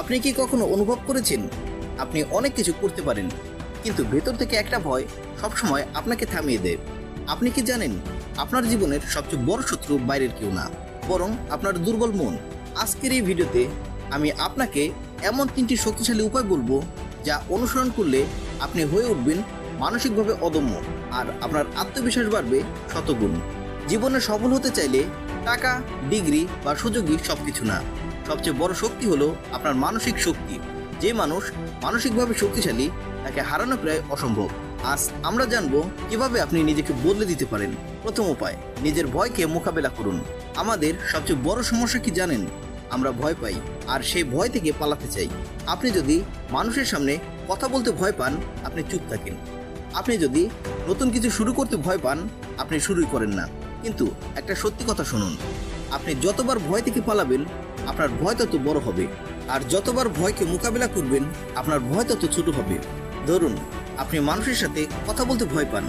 আপনি কি কখনো অনুভব করেছেন আপনি অনেক কিছু করতে পারেন, কিন্তু ভেতর থেকে একটা ভয় সবসময় আপনাকে থামিয়ে দেয়? আপনি কি জানেন আপনার জীবনের সবচেয়ে বড় শত্রু বাইরের কেউ না, বরং আপনার দুর্বল মন? আজকের এই ভিডিওতে আমি আপনাকে এমন 3টি শক্তিশালী উপায় বলবো যা অনুসরণ করলে আপনি হয়ে উঠবেন মানসিকভাবে অদম্য, আর আপনার আত্মবিশ্বাস বাড়বে শতগুণ। জীবনে সফল হতে চাইলে টাকা, ডিগ্রি বা সুযোগই সবকিছু না। সবচেয়ে বড় শক্তি হলো আপনার মানসিক শক্তি। যে মানুষ মানসিকভাবে শক্তিশালী তাকে হারানো প্রায় অসম্ভব। আজ আমরা জানবো কিভাবে আপনি নিজেকে বদলে দিতে পারেন। প্রথম উপায়, নিজের ভয়কে মোকাবেলা করুন। আমাদের সবচেয়ে বড় সমস্যা কি জানেন? আমরা ভয় পাই, আর সেই ভয় থেকে পালাতে চাই। আপনি যদি মানুষের সামনে কথা বলতে ভয় পান, আপনি চুপ থাকেন। আপনি যদি নতুন কিছু শুরু করতে ভয় পান, আপনি শুরুই করেন না। কিন্তু একটা সত্যি কথা শুনুন, আপনি যতবার ভয় থেকে পালাবেন, আপনার ভয় তত বড় হবে, আর যতবার ভয়কে মোকাবেলা করবেন, আপনার ভয় তত ছোট হবে। ধরুন আপনি মানুষের সাথে কথা বলতে ভয় পান,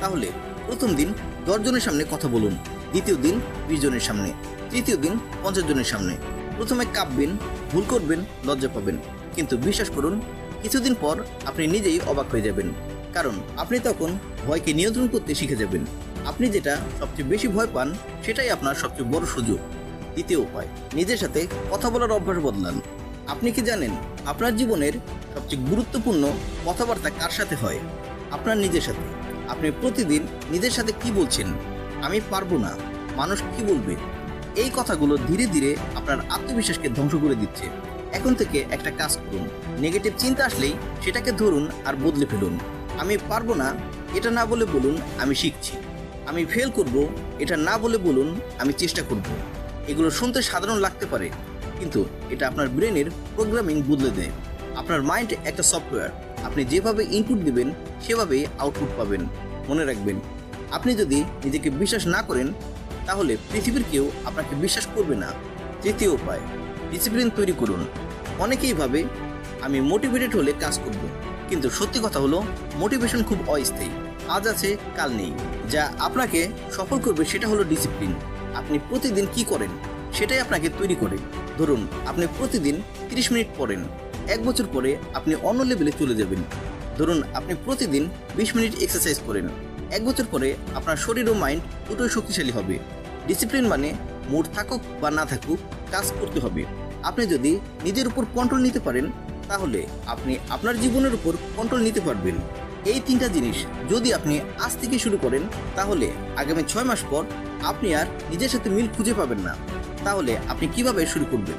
তাহলে প্রথম দিন 10 জনের সামনে কথা বলুন, দ্বিতীয় দিন 20 জনের সামনে, তৃতীয় দিন 50 জনের সামনে। প্রথমে কাঁপবেন, ভুল করবেন, লজ্জা পাবেন, কিন্তু বিশ্বাস করুন, কিছুদিন পর আপনি নিজেই অবাক হয়ে যাবেন, কারণ আপনি তখন ভয়কে নিয়ন্ত্রণ করতে শিখে যাবেন। আপনি যেটা সবচেয়ে বেশি ভয় পান, সেটাই আপনার সবচেয়ে বড় সুযোগ। দ্বিতীয় উপায়, নিজের সাথে কথা বলার অভ্যাস বদলান। আপনি কি জানেন আপনার জীবনের সবচেয়ে গুরুত্বপূর্ণ কথাবার্তা কার সাথে হয়? আপনার নিজের সাথে। আপনি প্রতিদিন নিজের সাথে কি বলছেন? আমি পারবো না, মানুষ কি বলবে? এই কথাগুলো ধীরে ধীরে আপনার আত্মবিশ্বাসকে ধ্বংস করে দিচ্ছে। এখন থেকে একটা কাজ করুন, নেগেটিভ চিন্তা আসলেই সেটাকে ধরুন আর বদলে ফেলুন। আমি পারবো না এটা না বলে বলুন আমি শিখছি। আমি ফেল করব এটা না বলে বলুন আমি চেষ্টা করব। এগুলো শুনতে সাধারণ লাগতে পারে, কিন্তু এটা আপনার ব্রেনের প্রোগ্রামিং বদলে দেয়। আপনার মাইন্ড একটা সফটওয়্যার, আপনি যেভাবে ইনপুট দিবেন সেভাবেই আউটপুট পাবেন। মনে রাখবেন, আপনি যদি নিজেকে বিশ্বাস না করেন, তাহলে পৃথিবীর কেউ আপনাকে বিশ্বাস করবে না। তৃতীয় উপায়, ডিসিপ্লিন তৈরি করুন। অনেকেই ভাবে আমি মোটিভেটেড হলে কাজ করব, কিন্তু সত্যি কথা হলো মোটিভেশন খুব অস্থায়ী। আজ আছে কাল নেই। যা আপনাকে সফল করবে সেটা হলো ডিসিপ্লিন। আপনি প্রতিদিন কি করেন সেটাই আপনাকে তৈরি করে। ধরুন আপনি প্রতিদিন 30 মিনিট পড়েন, 1 বছর পরে আপনি অন্য লেভেলে চলে যাবেন। ধরুন আপনি প্রতিদিন 20 মিনিট এক্সারসাইজ করেন, 1 বছর পরে আপনার শরীর ও মাইন্ড দুটোই শক্তিশালী হবে। ডিসিপ্লিন মানে মুড থাকুক বা না থাকুক কাজ করতে হবে। আপনি যদি নিজের উপর কন্ট্রোল নিতে পারেন, তাহলে আপনি আপনার জীবনের উপর কন্ট্রোল নিতে পারবেন। এই 3টা জিনিস যদি আপনি আজ থেকে শুরু করেন, তাহলে আগামী 6 মাস পর আপনি আর নিজের সাথে মিল খুঁজে পাবেন না। তাহলে আপনি কিভাবে শুরু করবেন?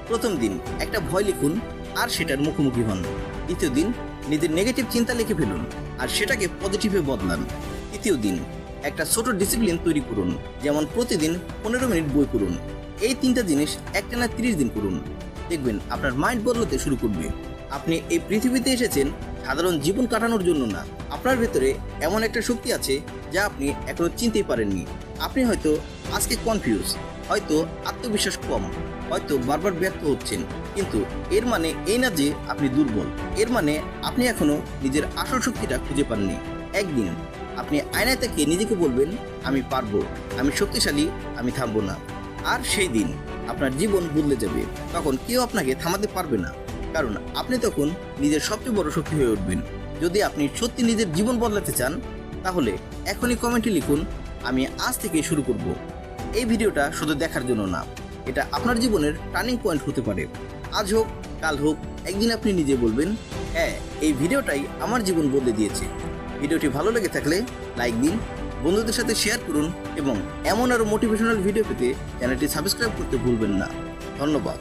প্রথম দিন একটা ভয় লিখুন আর সেটার মুখোমুখি হন। দ্বিতীয় দিন নিজের নেগেটিভ চিন্তা লিখে ফেলুন আর সেটাকে পজিটিভে বদলান। তৃতীয় দিন একটা ছোট ডিসিপ্লিন তৈরি করুন, যেমন প্রতিদিন 15 মিনিট বই পড়ুন। এই 3টা জিনিস একটানা 30 দিন করুন, দেখবেন আপনার মাইন্ড বদলাতে শুরু করবে। আপনি এই পৃথিবীতে এসেছেন সাধারণ জীবন কাটানোর জন্য না। আপনার ভেতরে এমন একটা শক্তি আছে যা আপনি এখনো চিনতেই পারেননি। আপনি হয়তো আজকে কনফিউজ, হয়তো আত্মবিশ্বাস কম, হয়তো বারবার ব্যর্থ হচ্ছেন, কিন্তু এর মানে এই না যে আপনি দুর্বল। এর মানে আপনি এখনো নিজের আসল শক্তিটা খুঁজে পাননি। একদিন আপনি আয়নায় তাকিয়ে নিজেকে বলবেন আমি পারবো, আমি শক্তিশালী, আমি থামবো না। আর সেই দিন আপনার জীবন বদলে যাবে। তখন কেউ আপনাকে থামাতে পারবে না, কারণ আপনি তখন নিজের সবচেয়ে বড় শক্তি হয়ে উঠবেন। যদি আপনি সত্যি নিজের জীবন বদলাতে চান, তাহলে এখনই কমেন্টে লিখুন আমি আজ থেকে শুরু করব। এই ভিডিওটা শুধু দেখার জন্য না, এটা আপনার জীবনের টার্নিং পয়েন্ট হতে পারে। আজ হোক কাল হোক, একদিন আপনি নিজে বলবেন হ্যাঁ, এই ভিডিওটাই আমার জীবন বদলে দিয়েছে। ভিডিওটি ভালো লেগে থাকলে লাইক দিন, বন্ধুদের সাথে শেয়ার করুন, এবং এমন আরও মোটিভেশনাল ভিডিও পেতে চ্যানেলটি সাবস্ক্রাইব করতে ভুলবেন না। ধন্যবাদ।